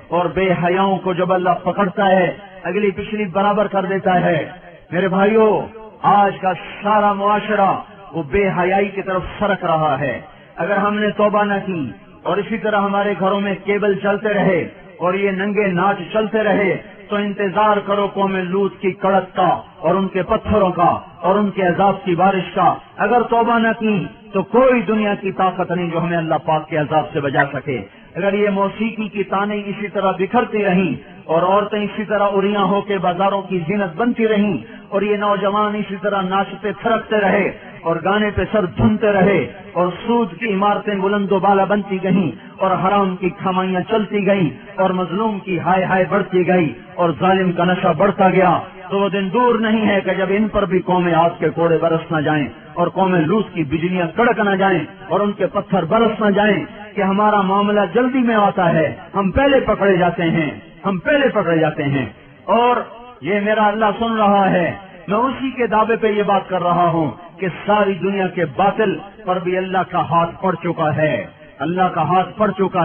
اور بے حیاؤں کو جب اللہ پکڑتا ہے اگلی پچھلی برابر کر دیتا ہے۔ میرے بھائیوں، آج کا سارا معاشرہ وہ بے حیائی کی طرف سرک رہا ہے۔ اگر ہم نے توبہ نہ کی اور اسی طرح ہمارے گھروں میں کیبل چلتے رہے اور یہ ننگے ناچ چلتے رہے تو انتظار کرو قوم لوط کی کڑک کا اور ان کے پتھروں کا اور ان کے عذاب کی بارش کا۔ اگر توبہ نہ کی تو کوئی دنیا کی طاقت نہیں جو ہمیں اللہ پاک کے عذاب سے بچا سکے۔ اگر یہ موسیقی کی تانیں اسی طرح بکھرتی رہیں اور عورتیں اسی طرح اریاں ہو کے بازاروں کی زینت بنتی رہیں اور یہ نوجوان اسی طرح ناچتے تھرکتے رہے اور گانے پہ سر دھنتے رہے اور سود کی عمارتیں بلند و بالا بنتی گئیں اور حرام کی کھمائیاں چلتی گئیں اور مظلوم کی ہائے ہائے بڑھتی گئی اور ظالم کا نشہ بڑھتا گیا، تو وہ دن دور نہیں ہے کہ جب ان پر بھی قومیں آگ کے کوڑے برس نہ جائیں اور قوم لوط کی بجلیاں کڑک نہ جائیں اور ان کے پتھر برس نہ جائیں کہ ہمارا معاملہ جلدی میں آتا ہے، ہم پہلے پکڑے جاتے ہیں اور یہ میرا اللہ سن رہا ہے۔ میں اسی کے دعوے پہ یہ بات کر رہا ہوں کہ ساری دنیا کے باطل پر بھی اللہ کا ہاتھ پڑ چکا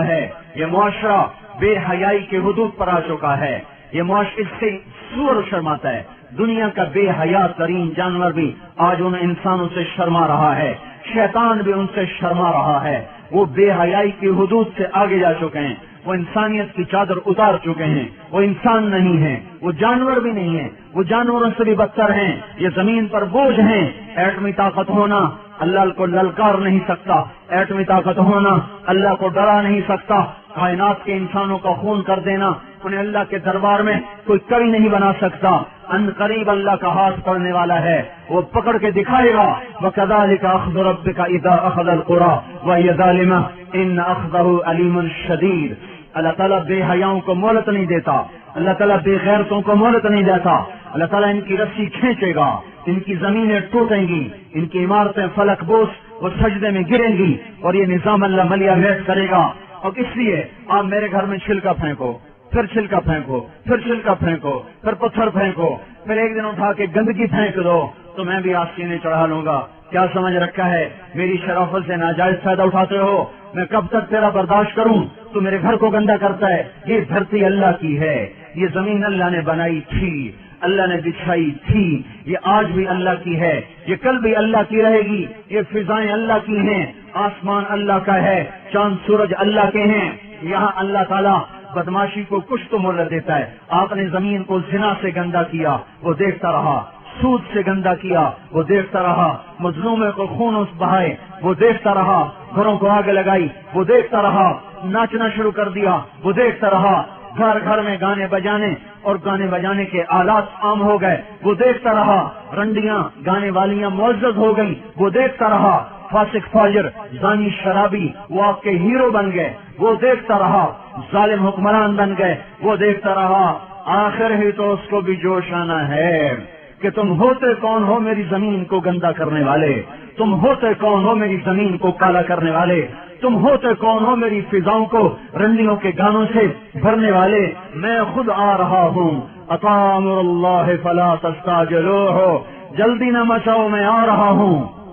ہے، یہ معاشرہ بے حیائی کے حدود پر آ چکا ہے، یہ معاشرہ اس سے سور شرماتا ہے۔ دنیا کا بے حیا ترین جانور بھی آج ان انسانوں سے شرما رہا ہے، شیطان بھی ان سے شرما رہا ہے۔ وہ بے حیائی کی حدود سے آگے جا چکے ہیں، وہ انسانیت کی چادر اتار چکے ہیں، وہ انسان نہیں ہیں، وہ جانور بھی نہیں ہیں، وہ جانوروں سے بھی بدتر ہیں، یہ زمین پر بوجھ ہیں۔ ایٹمی طاقت ہونا اللہ کو للکار نہیں سکتا، ایٹمی طاقت ہونا اللہ کو ڈرا نہیں سکتا، کائنات کے انسانوں کا خون کر دینا انہیں اللہ کے دربار میں کوئی کڑی نہیں بنا سکتا۔ ان قریب اللہ کا ہاتھ پڑنے والا ہے، وہ پکڑ کے دکھائے گا۔ وَكَذَلِكَ أَخْذُ رَبِّكَ إِذَا أَخَذَ الْقُرَىٰ وَهِيَ ظَالِمَةٌ إِنَّ أَخْذَهُ أَلِيمٌ شَدِيدٌ۔ اللہ تعالیٰ بے حیاؤں کو مہلت نہیں دیتا، اللہ تعالیٰ بے غیرتوں کو مہلت نہیں دیتا، اللہ تعالیٰ ان کی رسی کھینچے گا، ان کی زمینیں ٹوٹیں گی، ان کی عمارتیں فلک بوس وہ سجدے میں گریں گی اور یہ نظام اللہ ملیہ ویٹ کرے گا۔ اور اس لیے آپ میرے گھر میں چھلکا پھینکو، پھر چھلکا پھینکو، پھر چھلکا پھینکو، پھر پتھر پھینکو، پھر ایک دن اٹھا کے گندگی پھینک دو تو میں بھی آستینے چڑھا لوں گا۔ کیا سمجھ رکھا ہے؟ میری شرافت سے ناجائز فائدہ اٹھاتے ہو، میں کب تک تیرا برداشت کروں؟ تو میرے گھر کو گندا کرتا ہے۔ یہ دھرتی اللہ کی ہے، یہ زمین اللہ نے بنائی تھی، اللہ نے بچھائی تھی، یہ آج بھی اللہ کی ہے، یہ کل بھی اللہ کی رہے گی، یہ فضائیں اللہ کی ہیں، آسمان اللہ کا ہے، چاند سورج اللہ کے ہیں۔ یہاں اللہ تعالیٰ بدماشی کو کچھ تو مہلت دیتا ہے۔ آپ نے زمین کو زنا سے گندا کیا، وہ دیکھتا رہا، سود سے گندا کیا، وہ دیکھتا رہا، مظلومے کو خون بہائے، وہ دیکھتا رہا، گھروں کو آگ لگائی، وہ دیکھتا رہا، ناچنا شروع کر دیا، وہ دیکھتا رہا، گھر گھر میں گانے بجانے اور گانے بجانے کے آلات عام ہو گئے، وہ دیکھتا رہا، رنڈیاں گانے والیاں معزز ہو گئی، وہ دیکھتا رہا، فاسق فاجر زانی شرابی وہ آپ کے ہیرو بن گئے، وہ دیکھتا رہا، ظالم حکمران بن گئے، وہ دیکھتا رہا۔ آخر ہی تو اس کو بھی جوش آنا ہے کہ تم ہوتے کون ہو میری زمین کو گندا کرنے والے، تم ہوتے کون ہو میری زمین کو کالا کرنے والے، تم ہوتے کون ہو میری فضاؤں کو رنڈیوں کے گانوں سے بھرنے والے۔ میں خود آ رہا ہوں، اتی امر اللہ فلا تستعجلوہ، جلدی نہ مچاؤ، میں آ رہا ہوں۔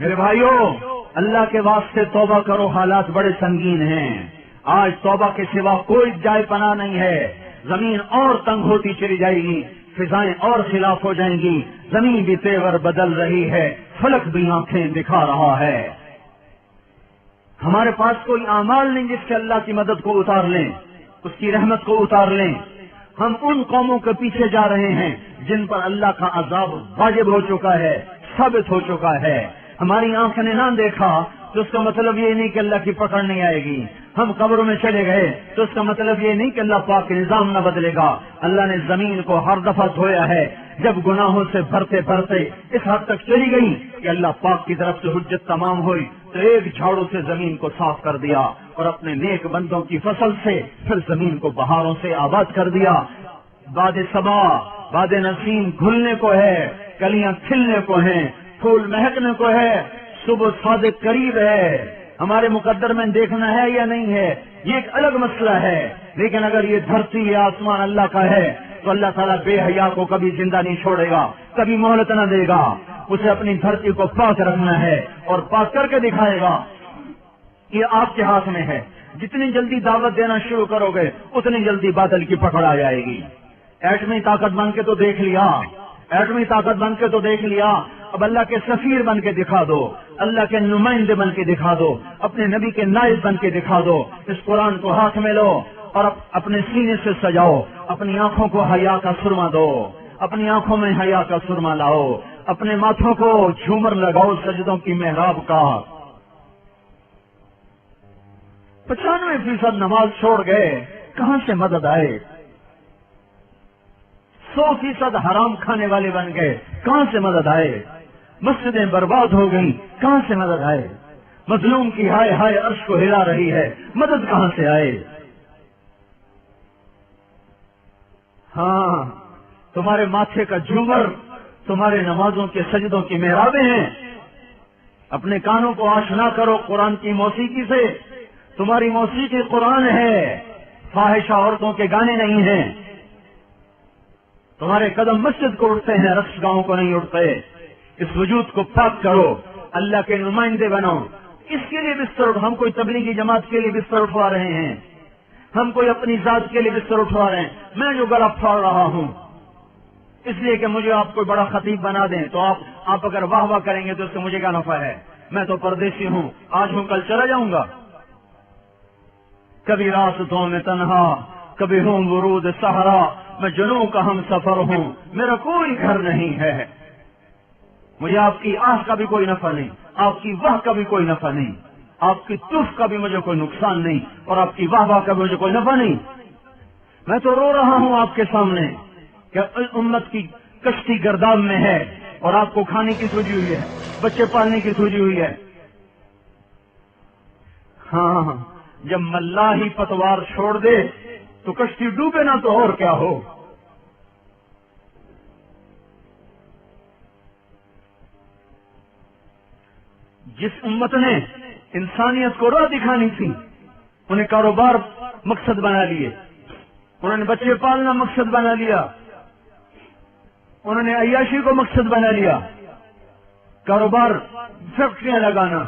میرے بھائیوں، اللہ کے واسطے توبہ کرو، حالات بڑے سنگین ہیں۔ آج توبہ کے سوا کوئی جائے پناہ نہیں ہے، زمین اور تنگ ہوتی چلی جائے گی، فضائیں اور خلاف ہو جائیں گی، زمین بھی تیور بدل رہی ہے، فلک بھی آنکھیں دکھا رہا ہے۔ ہمارے پاس کوئی اعمال نہیں جس سے اللہ کی مدد کو اتار لیں، اس کی رحمت کو اتار لیں۔ ہم ان قوموں کے پیچھے جا رہے ہیں جن پر اللہ کا عذاب واجب ہو چکا ہے، ثابت ہو چکا ہے۔ ہماری آنکھ نے نہ دیکھا تو اس کا مطلب یہ نہیں کہ اللہ کی پکڑ نہیں آئے گی۔ ہم قبروں میں چلے گئے تو اس کا مطلب یہ نہیں کہ اللہ پاک کے نظام نہ بدلے گا۔ اللہ نے زمین کو ہر دفعہ دھویا ہے، جب گناہوں سے بھرتے بھرتے اس حد تک چلی گئی کہ اللہ پاک کی طرف سے حجت تمام ہوئی تو ایک جھاڑو سے زمین کو صاف کر دیا اور اپنے نیک بندوں کی فصل سے پھر زمین کو بہاروں سے آباد کر دیا۔ باد صبا، باد نسیم کھلنے کو ہے، کلیاں کھلنے کو ہیں، پھول مہکنے کو ہے، صبح صادق قریب ہے۔ ہمارے مقدر میں دیکھنا ہے یا نہیں ہے یہ ایک الگ مسئلہ ہے، لیکن اگر یہ دھرتی یا آسمان اللہ کا ہے تو اللہ تعالیٰ بے حیا کو کبھی زندہ نہیں چھوڑے گا، کبھی مہلت نہ دے گا۔ اسے اپنی دھرتی کو پاک رکھنا ہے اور پاک کر کے دکھائے گا۔ یہ آپ کے ہاتھ میں ہے، جتنی جلدی دعوت دینا شروع کرو گے اتنی جلدی باطل کی پکڑ آ جائے گی. ایٹمی طاقت بن کے تو دیکھ لیا, ایٹمی طاقت بن کے تو دیکھ لیا, اب اللہ کے سفیر بن کے دکھا دو, اللہ کے نمائندے بن کے دکھا دو, اپنے نبی کے نائب بن کے دکھا دو. اس قرآن کو ہاتھ میں لو اور اپنے سینے سے سجاؤ, اپنی آنکھوں کو حیا کا سرما دو, اپنی آنکھوں میں حیا کا سرما لاؤ, اپنے ماتھوں کو جھومر لگاؤ سجدوں کی محراب کا. 95% نماز چھوڑ گئے, کہاں سے مدد آئے؟ 100% حرام کھانے والے بن گئے, کہاں سے مدد آئے؟ مسجدیں برباد ہو گئیں, کہاں سے مدد آئے؟ مظلوم کی ہائے ہائے عرش کو ہلا رہی ہے, مدد کہاں سے آئے؟ ہاں, تمہارے ماتھے کا جھومر تمہارے نمازوں کے سجدوں کی محرابیں ہیں. اپنے کانوں کو آشنا کرو قرآن کی موسیقی سے. تمہاری موسیقی قرآن ہے, فاحشہ عورتوں کے گانے نہیں ہیں. تمہارے قدم مسجد کو اٹھتے ہیں, رقص گاؤں کو نہیں اٹھتے. اس وجود کو پاک کرو, اللہ کے نمائندے بنو. اس کے لیے بستر, ہم کوئی تبلیغی جماعت کے لیے بستر اٹھوا رہے ہیں, ہم کوئی اپنی ذات کے لیے بستر اٹھوا رہے ہیں. میں جو گلا پھاڑ رہا ہوں اس لیے کہ مجھے آپ کوئی بڑا خطیب بنا دیں, تو آپ اگر واہ واہ کریں گے تو اس سے مجھے کیا نفع ہے؟ میں تو پردیسی ہوں, آج ہوں کل چلا جاؤں گا. کبھی راستوں میں تنہا, کبھی ہوں ورود صحرا, میں جنوں کا ہم سفر ہوں, میرا کوئی گھر نہیں ہے. مجھے آپ کی آہ کا بھی کوئی نفع نہیں, آپ کی واہ کا بھی کوئی نفع نہیں, آپ کی تف کا بھی مجھے کوئی نقصان نہیں, اور آپ کی واہ واہ کا بھی مجھے کوئی نفع نہیں. میں تو رو رہا ہوں آپ کے سامنے کہ امت کی کشتی گرداب میں ہے, اور آپ کو کھانے کی سوجی ہوئی ہے, بچے پالنے کی سوجی ہوئی ہے. ہاں, جب ملاحی پتوار چھوڑ دے تو کشتی ڈوبے نہ تو اور کیا ہو. جس امت نے انسانیت کو راہ دکھانی تھی, انہیں کاروبار مقصد بنا لیے, انہوں نے بچے پالنا مقصد بنا لیا, انہوں نے عیاشی کو مقصد بنا لیا. کاروبار, فیکٹریاں لگانا,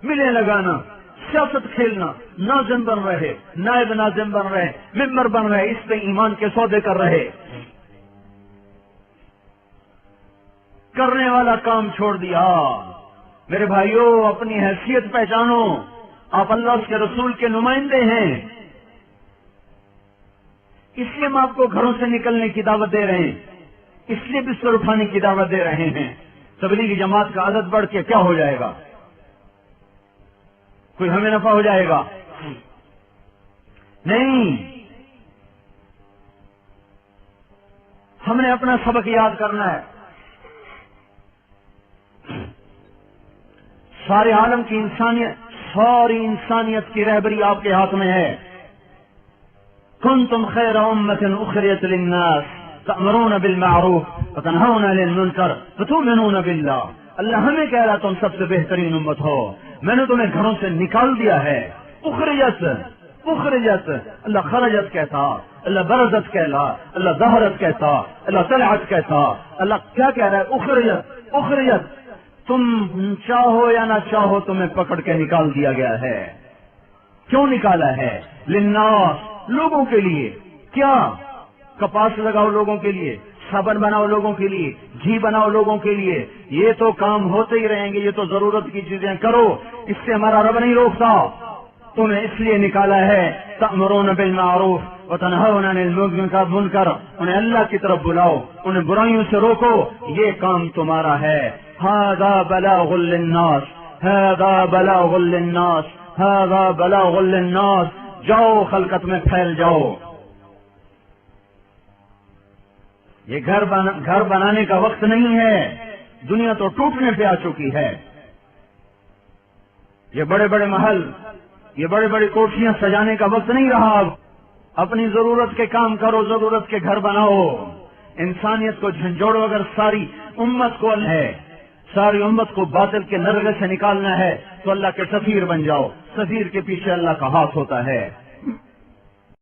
ملیں لگانا, سیاست کھیلنا, ناظم بن رہے, نائب ناظم بن رہے, ممبر بن رہے, اس پہ ایمان کے سودے کر رہے. کرنے والا کام چھوڑ دیا. میرے بھائیوں, اپنی حیثیت پہچانو, آپ اللہ کے رسول کے نمائندے ہیں. اس لیے ہم آپ کو گھروں سے نکلنے کی دعوت دے رہے ہیں, اس لیے بستر اٹھانے کی دعوت دے رہے ہیں. تبلیغی جماعت کا عدد بڑھ کے کیا ہو جائے گا؟ کوئی ہمیں نفع ہو جائے گا؟ نہیں. ہم نے اپنا سبق یاد کرنا ہے. سارے عالم کی انسانیت, ساری انسانیت کی رہبری آپ کے ہاتھ میں ہے. کنتم خیر امۃ اخرجت للناس تأمرون بالمعروف وتنہون عن المنکر وتؤمنون باللہ. اللہ ہمیں کہہ رہا تم سب سے بہترین امت ہو, میں نے تمہیں گھروں سے نکال دیا ہے. اخرجت, اخرجت, اللہ خرجت کہتا, اللہ برزت کہلا, اللہ ظہرت کہتا, اللہ طلعت کہتا. اللہ کیا کہہ رہا ہے؟ اخرجت, اخرجت. تم چاہو یا نہ چاہو تمہیں پکڑ کے نکال دیا گیا ہے. کیوں نکالا ہے؟ للناس, لوگوں کے لیے. کیا؟ کپاس لگاؤ لوگوں کے لیے, صابن بناؤ لوگوں کے لیے, گھی بناؤ لوگوں کے لیے. یہ تو کام ہوتے ہی رہیں گے, یہ تو ضرورت کی چیزیں کرو, اس سے ہمارا رب نہیں روکتا. تمہیں اس لیے نکالا ہے تأمرون بالمعروف وتنہون عن المنکر, انہیں اللہ کی طرف بلاؤ, انہیں برائیوں سے روکو, یہ کام تمہارا ہے. ھذا بلاغ للناس, ھذا بلاغ للناس, ھذا بلاغ للناس. جاؤ خلقت میں پھیل جاؤ. یہ گھر بنانے کا وقت نہیں ہے, دنیا تو ٹوٹنے پہ آ چکی ہے. یہ بڑے بڑے محل, یہ بڑے بڑے کوٹھیاں سجانے کا وقت نہیں رہا. اپنی ضرورت کے کام کرو, ضرورت کے گھر بناؤ. انسانیت کو جھنجھوڑو. اگر ساری امت کو ہے, ساری امت کو باطل کے نرغے سے نکالنا ہے تو اللہ کے سفیر بن جاؤ. سفیر کے پیچھے اللہ کا ہاتھ ہوتا ہے.